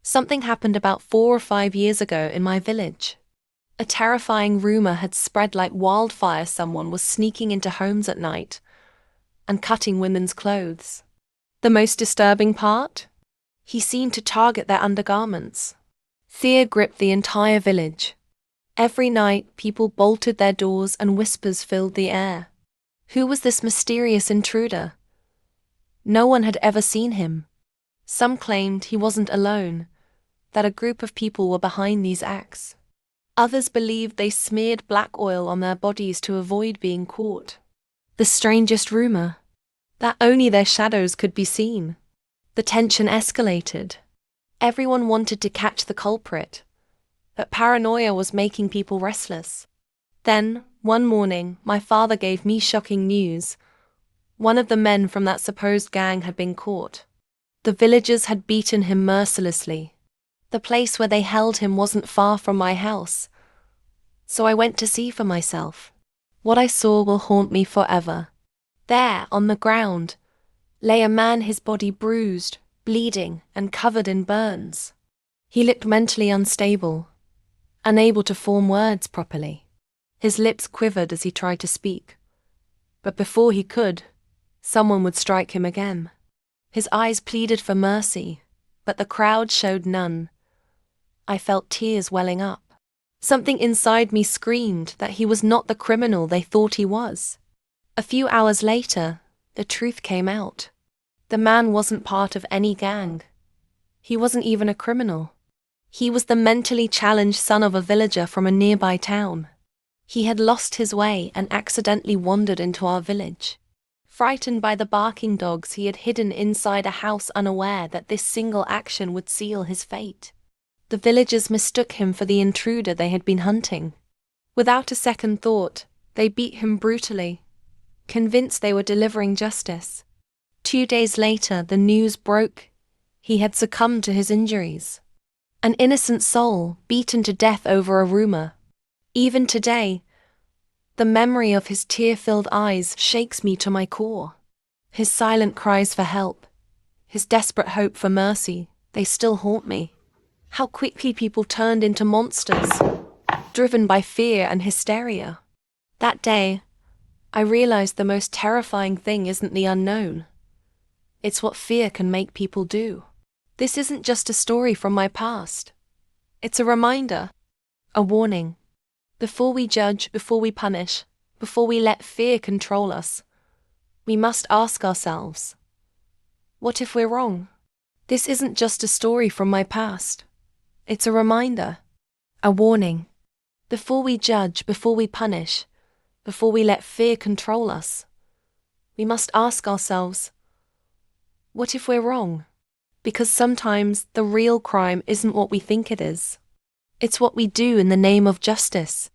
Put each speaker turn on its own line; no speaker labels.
Something happened about 4 or 5 years ago in my village. A terrifying rumor had spread like wildfire. Someone was sneaking into homes at night and cutting women's clothes. The most disturbing part? He seemed to target their undergarments. Fear gripped the entire village. Every night, people bolted their doors and whispers filled the air. Who was this mysterious intruder? No one had ever seen him. Some claimed he wasn't alone, that a group of people were behind these acts. Others believed they smeared black oil on their bodies to avoid being caught. The strangest rumor? That only their shadows could be seen. The tension escalated. Everyone wanted to catch the culprit, but paranoia was making people restless. Then, one morning, my father gave me shocking news. One of the men from that supposed gang had been caught. The villagers had beaten him mercilessly. The place where they held him wasn't far from my house, so I went to see for myself. What I saw will haunt me forever. There, on the ground, lay a man, his body bruised, bleeding, and covered in burns. He looked mentally unstable, unable to form words properly. His lips quivered as he tried to speak, but before he could, someone would strike him again. His eyes pleaded for mercy, but the crowd showed none. I felt tears welling up. Something inside me screamed that he was not the criminal they thought he was. A few hours later, the truth came out. The man wasn't part of any gang. He wasn't even a criminal. He was the mentally challenged son of a villager from a nearby town. He had lost his way and accidentally wandered into our village. Frightened by the barking dogs, he had hidden inside a house, unaware that this single action would seal his fate. The villagers mistook him for the intruder they had been hunting. Without a second thought, they beat him brutally, convinced they were delivering justice. 2 days later, the news broke. He had succumbed to his injuries. An innocent soul, beaten to death over a rumor. Even today, the memory of his tear-filled eyes shakes me to my core. His silent cries for help, his desperate hope for mercy, they still haunt me. How quickly people turned into monsters, driven by fear and hysteria. That day, I realized the most terrifying thing isn't the unknown. It's what fear can make people do. This isn't just a story from my past. It's a reminder, a warning. Before we judge, before we punish, before we let fear control us, we must ask ourselves, what if we're wrong? This isn't just a story from my past. It's a reminder, a warning. Before we judge, before we punish, before we let fear control us, we must ask ourselves, what if we're wrong? Because sometimes the real crime isn't what we think it is. It's what we do in the name of justice.